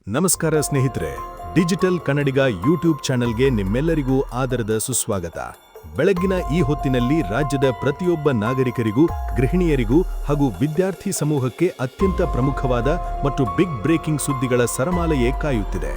ನಮಸ್ಕಾರ ಸ್ನೇಹಿತರೆ, ಡಿಜಿಟಲ್ ಕನ್ನಡಿಗ ಯೂಟ್ಯೂಬ್ ಚಾನೆಲ್ಗೆ ನಿಮ್ಮೆಲ್ಲರಿಗೂ ಆದರದ ಸುಸ್ವಾಗತ. ಬೆಳಗ್ಗಿನ ಈ ಹೊತ್ತಿನಲ್ಲಿ ರಾಜ್ಯದ ಪ್ರತಿಯೊಬ್ಬ ನಾಗರಿಕರಿಗೂ, ಗೃಹಿಣಿಯರಿಗೂ ಹಾಗೂ ವಿದ್ಯಾರ್ಥಿ ಸಮೂಹಕ್ಕೆ ಅತ್ಯಂತ ಪ್ರಮುಖವಾದ ಮತ್ತು ಬಿಗ್ ಬ್ರೇಕಿಂಗ್ ಸುದ್ದಿಗಳ ಸರಮಾಲೆಯೇ ಕಾಯುತ್ತಿದೆ.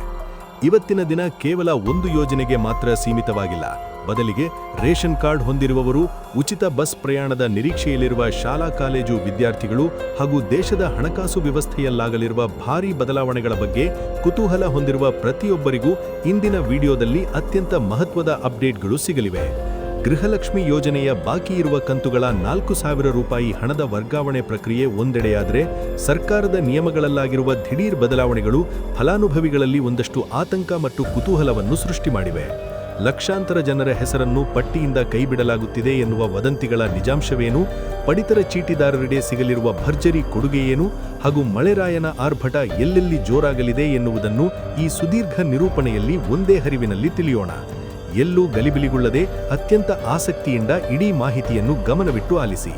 ಇವತ್ತಿನ ದಿನ ಕೇವಲ ಒಂದು ಯೋಜನೆಗೆ ಮಾತ್ರ ಸೀಮಿತವಾಗಿಲ್ಲ. ಬದಲಿಗೆ ರೇಷನ್ ಕಾರ್ಡ್ ಹೊಂದಿರುವವರು, ಉಚಿತ ಬಸ್ ಪ್ರಯಾಣದ ನಿರೀಕ್ಷೆಯಲ್ಲಿರುವ ಶಾಲಾ ಕಾಲೇಜು ವಿದ್ಯಾರ್ಥಿಗಳು ಹಾಗೂ ದೇಶದ ಹಣಕಾಸು ವ್ಯವಸ್ಥೆಯಲ್ಲಾಗಲಿರುವ ಭಾರೀ ಬದಲಾವಣೆಗಳ ಬಗ್ಗೆ ಕುತೂಹಲ ಹೊಂದಿರುವ ಪ್ರತಿಯೊಬ್ಬರಿಗೂ ಇಂದಿನ ವಿಡಿಯೋದಲ್ಲಿ ಅತ್ಯಂತ ಮಹತ್ವದ ಅಪ್ಡೇಟ್ಗಳು ಸಿಗಲಿವೆ. ಗೃಹಲಕ್ಷ್ಮಿ ಯೋಜನೆಯ ಬಾಕಿ ಇರುವ ಕಂತುಗಳ 4,000 ರೂಪಾಯಿ ಹಣದ ವರ್ಗಾವಣೆ ಪ್ರಕ್ರಿಯೆ ಒಂದೆಡೆಯಾದರೆ, ಸರ್ಕಾರದ ನಿಯಮಗಳಲ್ಲಾಗಿರುವ ದಿಢೀರ್ ಬದಲಾವಣೆಗಳು ಫಲಾನುಭವಿಗಳಲ್ಲಿ ಒಂದಷ್ಟು ಆತಂಕ ಮತ್ತು ಕುತೂಹಲವನ್ನು ಸೃಷ್ಟಿ ಮಾಡಿವೆ. ಲಕ್ಷಾಂತರ ಜನರ ಹೆಸರನ್ನು ಪಟ್ಟಿಯಿಂದ ಕೈಬಿಡಲಾಗುತ್ತಿದೆ ಎನ್ನುವ ವದಂತಿಗಳ ನಿಜಾಂಶವೇನು, ಪಡಿತರ ಚೀಟಿದಾರರಿಗೆ ಸಿಗಲಿರುವ ಭರ್ಜರಿ ಕೊಡುಗೆಯೇನು ಹಾಗೂ ಮಳೆರಾಯನ ಆರ್ಭಟ ಎಲ್ಲೆಲ್ಲಿ ಜೋರಾಗಲಿದೆ ಎನ್ನುವುದನ್ನು ಈ ಸುದೀರ್ಘ ನಿರೂಪಣೆಯಲ್ಲಿ ಒಂದೇ ಹರಿವಿನಲ್ಲಿ ತಿಳಿಯೋಣ. ಎಲ್ಲೂ ಗಲಿಬಿಲಿಗೊಳ್ಳದೆ ಅತ್ಯಂತ ಆಸಕ್ತಿಯಿಂದ ಇಡೀ ಮಾಹಿತಿಯನ್ನು ಗಮನವಿಟ್ಟು ಆಲಿಸಿ.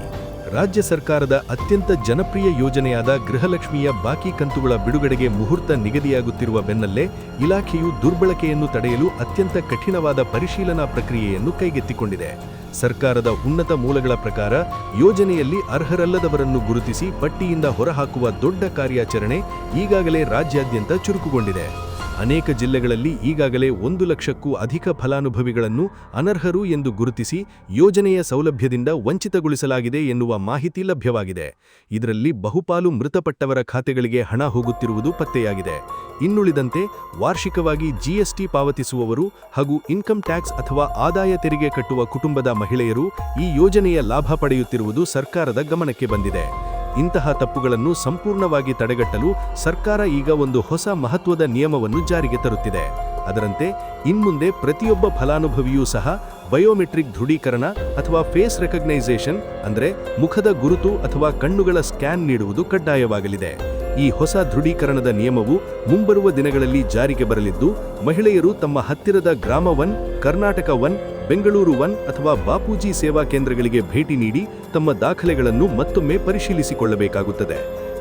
ರಾಜ್ಯ ಸರ್ಕಾರದ ಅತ್ಯಂತ ಜನಪ್ರಿಯ ಯೋಜನೆಯಾದ ಗೃಹಲಕ್ಷ್ಮಿಯ ಬಾಕಿ ಕಂತುಗಳ ಬಿಡುಗಡೆಗೆ ಮುಹೂರ್ತ ನಿಗದಿಯಾಗುತ್ತಿರುವ ಬೆನ್ನಲ್ಲೇ ಇಲಾಖೆಯು ದುರ್ಬಳಕೆಯನ್ನು ತಡೆಯಲು ಅತ್ಯಂತ ಕಠಿಣವಾದ ಪರಿಶೀಲನಾ ಪ್ರಕ್ರಿಯೆಯನ್ನು ಕೈಗೆತ್ತಿಕೊಂಡಿದೆ. ಸರ್ಕಾರದ ಉನ್ನತ ಮೂಲಗಳ ಪ್ರಕಾರ ಯೋಜನೆಯಲ್ಲಿ ಅರ್ಹರಲ್ಲದವರನ್ನು ಗುರುತಿಸಿ ಪಟ್ಟಿಯಿಂದ ಹೊರಹಾಕುವ ದೊಡ್ಡ ಕಾರ್ಯಾಚರಣೆ ಈಗಾಗಲೇ ರಾಜ್ಯಾದ್ಯಂತ ಚುರುಕುಗೊಂಡಿದೆ. ಅನೇಕ ಜಿಲ್ಲೆಗಳಲ್ಲಿ ಈಗಾಗಲೇ 1 ಲಕ್ಷಕ್ಕೂ ಅಧಿಕ ಫಲಾನುಭವಿಗಳನ್ನು ಅನರ್ಹರು ಎಂದು ಗುರುತಿಸಿ ಯೋಜನೆಯ ಸೌಲಭ್ಯದಿಂದ ವಂಚಿತಗೊಳಿಸಲಾಗಿದೆ ಎನ್ನುವ ಮಾಹಿತಿ ಲಭ್ಯವಾಗಿದೆ. ಇದರಲ್ಲಿ ಬಹುಪಾಲು ಮೃತಪಟ್ಟವರ ಖಾತೆಗಳಿಗೆ ಹಣ ಹೋಗುತ್ತಿರುವುದು ಪತ್ತೆಯಾಗಿದೆ. ಇನ್ನುಳಿದಂತೆ ವಾರ್ಷಿಕವಾಗಿ ಜಿಎಸ್ಟಿ ಪಾವತಿಸುವವರು ಹಾಗೂ ಇನ್ಕಮ್ ಟ್ಯಾಕ್ಸ್ ಅಥವಾ ಆದಾಯ ತೆರಿಗೆ ಕಟ್ಟುವ ಕುಟುಂಬದ ಮಹಿಳೆಯರು ಈ ಯೋಜನೆಯ ಲಾಭ ಪಡೆಯುತ್ತಿರುವುದು ಸರ್ಕಾರದ ಗಮನಕ್ಕೆ ಬಂದಿದೆ. ಇಂತಹ ತಪ್ಪುಗಳನ್ನು ಸಂಪೂರ್ಣವಾಗಿ ತಡೆಗಟ್ಟಲು ಸರ್ಕಾರ ಈಗ ಒಂದು ಹೊಸ ಮಹತ್ವದ ನಿಯಮವನ್ನು ಜಾರಿಗೆ ತರುತ್ತಿದೆ. ಅದರಂತೆ ಇನ್ಮುಂದೆ ಪ್ರತಿಯೊಬ್ಬ ಫಲಾನುಭವಿಯೂ ಸಹ ಬಯೋಮೆಟ್ರಿಕ್ ದೃಢೀಕರಣ ಅಥವಾ ಫೇಸ್ ರೆಕಗ್ನೈಸೇಷನ್ ಅಂದರೆ ಮುಖದ ಗುರುತು ಅಥವಾ ಕಣ್ಣುಗಳ ಸ್ಕ್ಯಾನ್ ನೀಡುವುದು ಕಡ್ಡಾಯವಾಗಲಿದೆ. ಈ ಹೊಸ ದೃಢೀಕರಣದ ನಿಯಮವು ಮುಂಬರುವ ದಿನಗಳಲ್ಲಿ ಜಾರಿಗೆ ಬರಲಿದ್ದು, ಮಹಿಳೆಯರು ತಮ್ಮ ಹತ್ತಿರದ ಗ್ರಾಮ 1, ಕರ್ನಾಟಕ 1, ಬೆಂಗಳೂರು 1 ಅಥವಾ ಬಾಪೂಜಿ ಸೇವಾ ಕೇಂದ್ರಗಳಿಗೆ ಭೇಟಿ ನೀಡಿ ತಮ್ಮ ದಾಖಲೆಗಳನ್ನು ಮತ್ತೊಮ್ಮೆ ಪರಿಶೀಲಿಸಿಕೊಳ್ಳಬೇಕಾಗುತ್ತದೆ.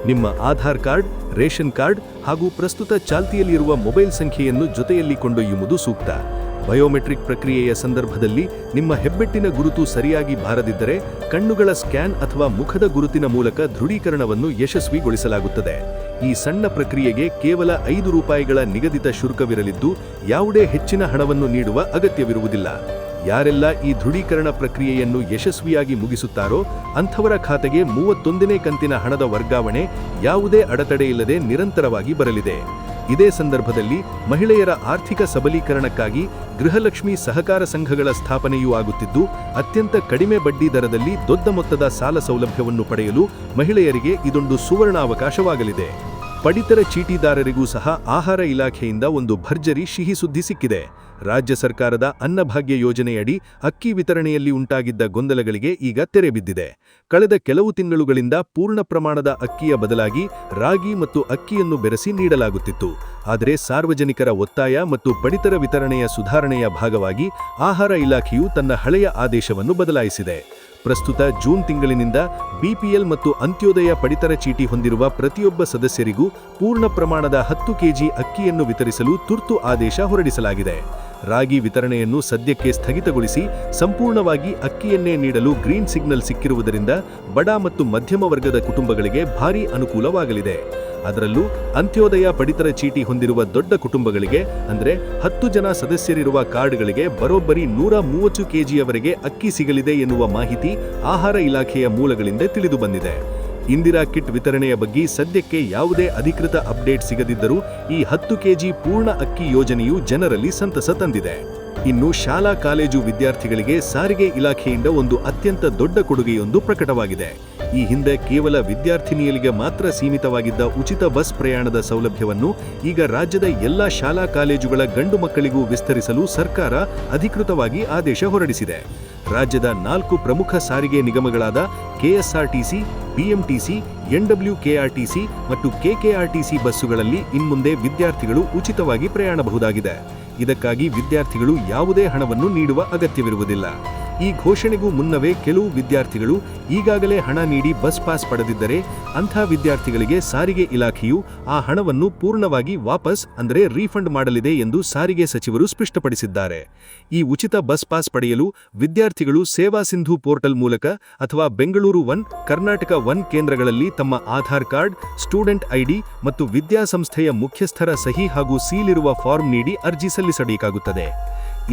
ನಿಮ್ಮ ಆಧಾರ್ ಕಾರ್ಡ್, ರೇಷನ್ ಕಾರ್ಡ್ ಹಾಗೂ ಪ್ರಸ್ತುತ ಚಾಲ್ತಿಯಲ್ಲಿರುವ ಮೊಬೈಲ್ ಸಂಖ್ಯೆಯನ್ನು ಜೊತೆಯಲ್ಲಿ ಕೊಂಡೊಯ್ಯುವುದು ಸೂಕ್ತ. ಬಯೋಮೆಟ್ರಿಕ್ ಪ್ರಕ್ರಿಯೆಯ ಸಂದರ್ಭದಲ್ಲಿ ನಿಮ್ಮ ಹೆಬ್ಬೆಟ್ಟಿನ ಗುರುತು ಸರಿಯಾಗಿ ಬಾರದಿದ್ದರೆ ಕಣ್ಣುಗಳ ಸ್ಕ್ಯಾನ್ ಅಥವಾ ಮುಖದ ಗುರುತಿನ ಮೂಲಕ ದೃಢೀಕರಣವನ್ನು ಯಶಸ್ವಿಗೊಳಿಸಲಾಗುತ್ತದೆ. ಈ ಸಣ್ಣ ಪ್ರಕ್ರಿಯೆಗೆ ಕೇವಲ 5 ರೂಪಾಯಿಗಳ ನಿಗದಿತ ಶುಲ್ಕವಿರಲಿದ್ದು, ಯಾವುದೇ ಹೆಚ್ಚಿನ ಹಣವನ್ನು ನೀಡುವ ಅಗತ್ಯವಿರುವುದಿಲ್ಲ. ಯಾರೆಲ್ಲ ಈ ದೃಢೀಕರಣ ಪ್ರಕ್ರಿಯೆಯನ್ನು ಯಶಸ್ವಿಯಾಗಿ ಮುಗಿಸುತ್ತಾರೋ ಅಂಥವರ ಖಾತೆಗೆ 31ನೇ ಕಂತಿನ ಹಣದ ವರ್ಗಾವಣೆ ಯಾವುದೇ ಅಡೆತಡೆಯಿಲ್ಲದೆ ನಿರಂತರವಾಗಿ ಬರಲಿದೆ. ಇದೇ ಸಂದರ್ಭದಲ್ಲಿ ಮಹಿಳೆಯರ ಆರ್ಥಿಕ ಸಬಲೀಕರಣಕ್ಕಾಗಿ ಗೃಹಲಕ್ಷ್ಮಿ ಸಹಕಾರ ಸಂಘಗಳ ಸ್ಥಾಪನೆಯೂ ಆಗುತ್ತಿದ್ದು, ಅತ್ಯಂತ ಕಡಿಮೆ ಬಡ್ಡಿ ದರದಲ್ಲಿ ದೊಡ್ಡ ಮೊತ್ತದ ಸಾಲ ಸೌಲಭ್ಯವನ್ನು ಪಡೆಯಲು ಮಹಿಳೆಯರಿಗೆ ಇದೊಂದು ಸುವರ್ಣಾವಕಾಶವಾಗಲಿದೆ. ಪಡಿತರ ಚೀಟಿದಾರರಿಗೂ ಸಹ ಆಹಾರ ಇಲಾಖೆಯಿಂದ ಒಂದು ಭರ್ಜರಿ ಸಿಹಿ ಸುದ್ದಿ ಸಿಕ್ಕಿದೆ. ರಾಜ್ಯ ಸರ್ಕಾರದ ಅನ್ನಭಾಗ್ಯ ಯೋಜನೆಯಡಿ ಅಕ್ಕಿ ವಿತರಣೆಯಲ್ಲಿ ಉಂಟಾಗಿದ್ದ ಗೊಂದಲಗಳಿಗೆ ಈಗ ತೆರೆ ಬಿದ್ದಿದೆ. ಕಳೆದ ಕೆಲವು ತಿಂಗಳುಗಳಿಂದ ಪೂರ್ಣ ಪ್ರಮಾಣದ ಅಕ್ಕಿಯ ಬದಲಾಗಿ ರಾಗಿ ಮತ್ತು ಅಕ್ಕಿಯನ್ನು ಬೆರೆಸಿ ನೀಡಲಾಗುತ್ತಿತ್ತು. ಆದರೆ ಸಾರ್ವಜನಿಕರ ಒತ್ತಾಯ ಮತ್ತು ಪಡಿತರ ವಿತರಣೆಯ ಸುಧಾರಣೆಯ ಭಾಗವಾಗಿ ಆಹಾರ ಇಲಾಖೆಯು ತನ್ನ ಹಳೆಯ ಆದೇಶವನ್ನು ಬದಲಾಯಿಸಿದೆ. ಪ್ರಸ್ತುತ ಜೂನ್ ತಿಂಗಳಿನಿಂದ ಬಿಪಿಎಲ್ ಮತ್ತು ಅಂತ್ಯೋದಯ ಪಡಿತರ ಚೀಟಿ ಹೊಂದಿರುವ ಪ್ರತಿಯೊಬ್ಬ ಸದಸ್ಯರಿಗೂ ಪೂರ್ಣ ಪ್ರಮಾಣದ 10 ಕೆಜಿ ಅಕ್ಕಿಯನ್ನು ವಿತರಿಸಲು ತುರ್ತು ಆದೇಶ ಹೊರಡಿಸಲಾಗಿದೆ. ರಾಗಿ ವಿತರಣೆಯನ್ನು ಸದ್ಯಕ್ಕೆ ಸ್ಥಗಿತಗೊಳಿಸಿ ಸಂಪೂರ್ಣವಾಗಿ ಅಕ್ಕಿಯನ್ನೇ ನೀಡಲು ಗ್ರೀನ್ ಸಿಗ್ನಲ್ ಸಿಕ್ಕಿರುವುದರಿಂದ ಬಡ ಮತ್ತು ಮಧ್ಯಮ ವರ್ಗದ ಕುಟುಂಬಗಳಿಗೆ ಭಾರೀ ಅನುಕೂಲವಾಗಲಿದೆ. ಅದರಲ್ಲೂ ಅಂತ್ಯೋದಯ ಪಡಿತರ ಚೀಟಿ ಹೊಂದಿರುವ ದೊಡ್ಡ ಕುಟುಂಬಗಳಿಗೆ ಅಂದರೆ 10 ಜನ ಸದಸ್ಯರಿರುವ ಕಾರ್ಡ್ಗಳಿಗೆ ಬರೋಬ್ಬರಿ 130 ಕೆಜಿಯವರೆಗೆ ಅಕ್ಕಿ ಸಿಗಲಿದೆ ಎನ್ನುವ ಮಾಹಿತಿ ಆಹಾರ ಇಲಾಖೆಯ ಮೂಲಗಳಿಂದ ತಿಳಿದುಬಂದಿದೆ. ಇಂದಿರಾ ಕಿಟ್ ವಿತರಣೆಯ ಬಗ್ಗೆ ಸದ್ಯಕ್ಕೆ ಯಾವುದೇ ಅಧಿಕೃತ ಅಪ್ಡೇಟ್ ಸಿಗದಿದ್ದರೂ ಈ 10 ಕೆಜಿ ಪೂರ್ಣ ಅಕ್ಕಿ ಯೋಜನೆಯು ಜನರಲ್ಲಿ ಸಂತಸ ತಂದಿದೆ. ಇನ್ನು ಶಾಲಾ ಕಾಲೇಜು ವಿದ್ಯಾರ್ಥಿಗಳಿಗೆ ಸಾರಿಗೆ ಇಲಾಖೆಯಿಂದ ಒಂದು ಅತ್ಯಂತ ದೊಡ್ಡ ಕೊಡುಗೆಯೊಂದು ಪ್ರಕಟವಾಗಿದೆ. ಈ ಹಿಂದೆ ಕೇವಲ ವಿದ್ಯಾರ್ಥಿನಿಯರಿಗೆ ಮಾತ್ರ ಸೀಮಿತವಾಗಿದ್ದ ಉಚಿತ ಬಸ್ ಪ್ರಯಾಣದ ಸೌಲಭ್ಯವನ್ನು ಈಗ ರಾಜ್ಯದ ಎಲ್ಲ ಶಾಲಾ ಕಾಲೇಜುಗಳ ಗಂಡು ಮಕ್ಕಳಿಗೂ ವಿಸ್ತರಿಸಲು ಸರ್ಕಾರ ಅಧಿಕೃತವಾಗಿ ಆದೇಶ ಹೊರಡಿಸಿದೆ. ರಾಜ್ಯದ 4 ಪ್ರಮುಖ ಸಾರಿಗೆ ನಿಗಮಗಳಾದ ಕೆಎಸ್ಆರ್ಟಿಸಿ, BMTC, NWKRTC ಮತ್ತು KKRTC ಬಸ್ಸುಗಳಲ್ಲಿ ಇನ್ಮುಂದೆ ವಿದ್ಯಾರ್ಥಿಗಳು ಉಚಿತವಾಗಿ ಪ್ರಯಾಣಬಹುದಾಗಿದೆ. ಇದಕ್ಕಾಗಿ ವಿದ್ಯಾರ್ಥಿಗಳು ಯಾವುದೇ ಹಣವನ್ನು ನೀಡುವ ಅಗತ್ಯವಿರುವುದಿಲ್ಲ. ಈ ಘೋಷಣೆಗೂ ಮುನ್ನವೇ ಕೆಲವು ವಿದ್ಯಾರ್ಥಿಗಳು ಈಗಾಗಲೇ ಹಣ ನೀಡಿ ಬಸ್ ಪಾಸ್ ಪಡೆದಿದ್ದರೆ ಅಂಥ ವಿದ್ಯಾರ್ಥಿಗಳಿಗೆ ಸಾರಿಗೆ ಇಲಾಖೆಯು ಆ ಹಣವನ್ನು ಪೂರ್ಣವಾಗಿ ವಾಪಸ್ ರೀಫಂಡ್ ಮಾಡಲಿದೆ ಎಂದು ಸಾರಿಗೆ ಸಚಿವರು ಸ್ಪಷ್ಟಪಡಿಸಿದ್ದಾರೆ. ಈ ಉಚಿತ ಬಸ್ ಪಾಸ್ ಪಡೆಯಲು ವಿದ್ಯಾರ್ಥಿಗಳು ಸೇವಾ ಸಿಂಧು ಪೋರ್ಟಲ್ ಮೂಲಕ ಅಥವಾ ಬೆಂಗಳೂರು 1, ಕರ್ನಾಟಕ 1 ಕೇಂದ್ರಗಳಲ್ಲಿ ತಮ್ಮ ಆಧಾರ್ ಕಾರ್ಡ್, ಸ್ಟೂಡೆಂಟ್ ಐಡಿ ಮತ್ತು ವಿದ್ಯಾಸಂಸ್ಥೆಯ ಮುಖ್ಯಸ್ಥರ ಸಹಿ ಹಾಗೂ ಸೀಲ್ ಇರುವ ಫಾರ್ಮ್ ನೀಡಿ ಅರ್ಜಿ ಸಲ್ಲಿಸಬೇಕಾಗುತ್ತದೆ.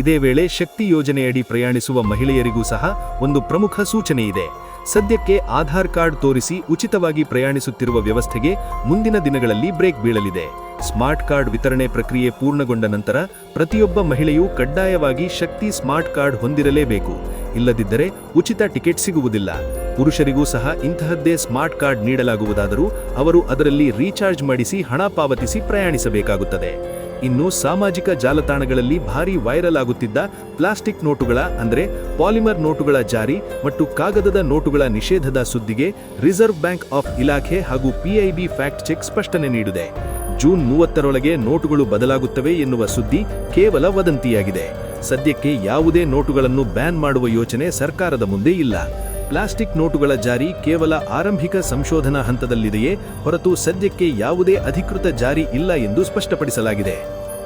ಇದೇ ವೇಳೆ ಶಕ್ತಿ ಯೋಜನೆಯಡಿ ಪ್ರಯಾಣಿಸುವ ಮಹಿಳೆಯರಿಗೂ ಸಹ ಒಂದು ಪ್ರಮುಖ ಸೂಚನೆ ಇದೆ. ಸದ್ಯಕ್ಕೆ ಆಧಾರ್ ಕಾರ್ಡ್ ತೋರಿಸಿ ಉಚಿತವಾಗಿ ಪ್ರಯಾಣಿಸುತ್ತಿರುವ ವ್ಯವಸ್ಥೆಗೆ ಮುಂದಿನ ದಿನಗಳಲ್ಲಿ ಬ್ರೇಕ್ ಬೀಳಲಿದೆ. ಸ್ಮಾರ್ಟ್ ಕಾರ್ಡ್ ವಿತರಣೆ ಪ್ರಕ್ರಿಯೆ ಪೂರ್ಣಗೊಂಡ ನಂತರ ಪ್ರತಿಯೊಬ್ಬ ಮಹಿಳೆಯೂ ಕಡ್ಡಾಯವಾಗಿ ಶಕ್ತಿ ಸ್ಮಾರ್ಟ್ ಕಾರ್ಡ್ ಹೊಂದಿರಲೇಬೇಕು. ಇಲ್ಲದಿದ್ದರೆ ಉಚಿತ ಟಿಕೆಟ್ ಸಿಗುವುದಿಲ್ಲ. ಪುರುಷರಿಗೂ ಸಹ ಇಂತಹದ್ದೇ ಸ್ಮಾರ್ಟ್ ಕಾರ್ಡ್ ನೀಡಲಾಗುವುದಾದರೂ ಅವರು ಅದರಲ್ಲಿ ರೀಚಾರ್ಜ್ ಮಾಡಿಸಿ ಹಣ ಪಾವತಿಸಿ ಪ್ರಯಾಣಿಸಬೇಕಾಗುತ್ತದೆ. ಇನ್ನು ಸಾಮಾಜಿಕ ಜಾಲತಾಣಗಳಲ್ಲಿ ಭಾರೀ ವೈರಲ್ ಆಗುತ್ತಿದ್ದ ಪ್ಲಾಸ್ಟಿಕ್ ನೋಟುಗಳ ಪಾಲಿಮರ್ ನೋಟುಗಳ ಜಾರಿ ಮತ್ತು ಕಾಗದದ ನೋಟುಗಳ ನಿಷೇಧದ ಸುದ್ದಿಗೆ ರಿಸರ್ವ್ ಬ್ಯಾಂಕ್ ಆಫ್ ಇಲಾಖೆ ಹಾಗೂ PIB ಫ್ಯಾಕ್ಟ್ ಚೆಕ್ ಸ್ಪಷ್ಟನೆ ನೀಡಿದೆ. ಜೂನ್ 30ರೊಳಗೆ ನೋಟುಗಳು ಬದಲಾಗುತ್ತವೆ ಎನ್ನುವ ಸುದ್ದಿ ಕೇವಲ ವದಂತಿಯಾಗಿದೆ. ಸದ್ಯಕ್ಕೆ ಯಾವುದೇ ನೋಟುಗಳನ್ನು ಬ್ಯಾನ್ ಮಾಡುವ ಯೋಚನೆ ಸರ್ಕಾರದ ಮುಂದೆ ಇಲ್ಲ. ಪ್ಲಾಸ್ಟಿಕ್ ನೋಟುಗಳ ಜಾರಿ ಕೇವಲ ಆರಂಭಿಕ ಸಂಶೋಧನಾ ಹಂತದಲ್ಲಿದೆಯೇ ಹೊರತು ಸದ್ಯಕ್ಕೆ ಯಾವುದೇ ಅಧಿಕೃತ ಜಾರಿ ಇಲ್ಲ ಎಂದು ಸ್ಪಷ್ಟಪಡಿಸಲಾಗಿದೆ.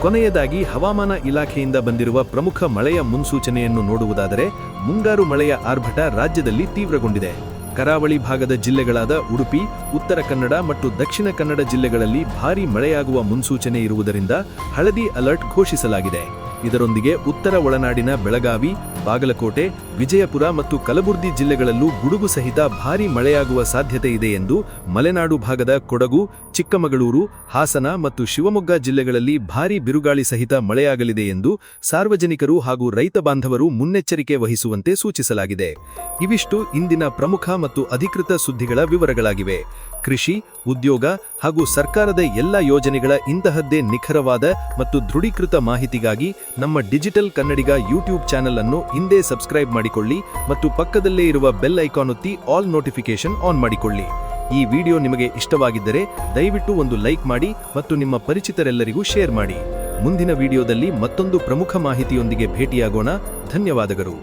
ಕೊನೆಯದಾಗಿ ಹವಾಮಾನ ಇಲಾಖೆಯಿಂದ ಬಂದಿರುವ ಪ್ರಮುಖ ಮಳೆಯ ಮುನ್ಸೂಚನೆಯನ್ನು ನೋಡುವುದಾದರೆ ಮುಂಗಾರು ಮಳೆಯ ಆರ್ಭಟ ರಾಜ್ಯದಲ್ಲಿ ತೀವ್ರಗೊಂಡಿದೆ. ಕರಾವಳಿ ಭಾಗದ ಜಿಲ್ಲೆಗಳಾದ ಉಡುಪಿ, ಉತ್ತರ ಕನ್ನಡ ಮತ್ತು ದಕ್ಷಿಣ ಕನ್ನಡ ಜಿಲ್ಲೆಗಳಲ್ಲಿ ಭಾರೀ ಮಳೆಯಾಗುವ ಮುನ್ಸೂಚನೆ ಇರುವುದರಿಂದ ಹಳದಿ ಅಲರ್ಟ್ ಘೋಷಿಸಲಾಗಿದೆ. ಇದರೊಂದಿಗೆ ಉತ್ತರ ಒಳನಾಡಿನ ಬೆಳಗಾವಿ, ಬಾಗಲಕೋಟೆ, ವಿಜಯಪುರ ಮತ್ತು ಕಲಬುರಗಿ ಜಿಲ್ಲೆಗಳಲ್ಲೂ ಗುಡುಗು ಸಹಿತ ಭಾರೀ ಮಳೆಯಾಗುವ ಸಾಧ್ಯತೆ ಇದೆ ಎಂದು ಮಲೆನಾಡು ಭಾಗದ ಕೊಡಗು, ಚಿಕ್ಕಮಗಳೂರು, ಹಾಸನ ಮತ್ತು ಶಿವಮೊಗ್ಗ ಜಿಲ್ಲೆಗಳಲ್ಲಿ ಭಾರೀ ಬಿರುಗಾಳಿ ಸಹಿತ ಮಳೆಯಾಗಲಿದೆ ಎಂದು ಸಾರ್ವಜನಿಕರು ಹಾಗೂ ರೈತ ಬಾಂಧವರು ಮುನ್ನೆಚ್ಚರಿಕೆ ವಹಿಸುವಂತೆ ಸೂಚಿಸಲಾಗಿದೆ. ಇವಿಷ್ಟು ಇಂದಿನ ಪ್ರಮುಖ ಮತ್ತು ಅಧಿಕೃತ ಸುದ್ದಿಗಳ ವಿವರಗಳಾಗಿವೆ. ಕೃಷಿ, ಉದ್ಯೋಗ ಹಾಗೂ ಸರ್ಕಾರದ ಎಲ್ಲ ಯೋಜನೆಗಳ ಇಂತಹದ್ದೇ ನಿಖರವಾದ ಮತ್ತು ದೃಢೀಕೃತ ಮಾಹಿತಿಗಾಗಿ ನಮ್ಮ ಡಿಜಿಟಲ್ ಕನ್ನಡಿಗ ಯೂಟ್ಯೂಬ್ ಚಾನೆಲ್ ಅನ್ನು ಹಿಂದೆ ಸಬ್ಸ್ಕ್ರೈಬ್ ಮಾಡಿಕೊಳ್ಳಿ ಮತ್ತು ಪಕ್ಕದಲ್ಲೇ ಇರುವ ಬೆಲ್ ಐಕಾನ್ ಒತ್ತಿ ಆಲ್ ನೋಟಿಫಿಕೇಶನ್ ಆನ್ ಮಾಡಿಕೊಳ್ಳಿ. ಈ ವಿಡಿಯೋ ನಿಮಗೆ ಇಷ್ಟವಾಗಿದ್ದರೆ ದಯವಿಟ್ಟು ಒಂದು ಲೈಕ್ ಮಾಡಿ ಮತ್ತು ನಿಮ್ಮ ಪರಿಚಿತರೆಲ್ಲರಿಗೂ ಶೇರ್ ಮಾಡಿ. ಮುಂದಿನ ವಿಡಿಯೋದಲ್ಲಿ ಮತ್ತೊಂದು ಪ್ರಮುಖ ಮಾಹಿತಿಯೊಂದಿಗೆ ಭೇಟಿಯಾಗೋಣ. ಧನ್ಯವಾದಗಳು.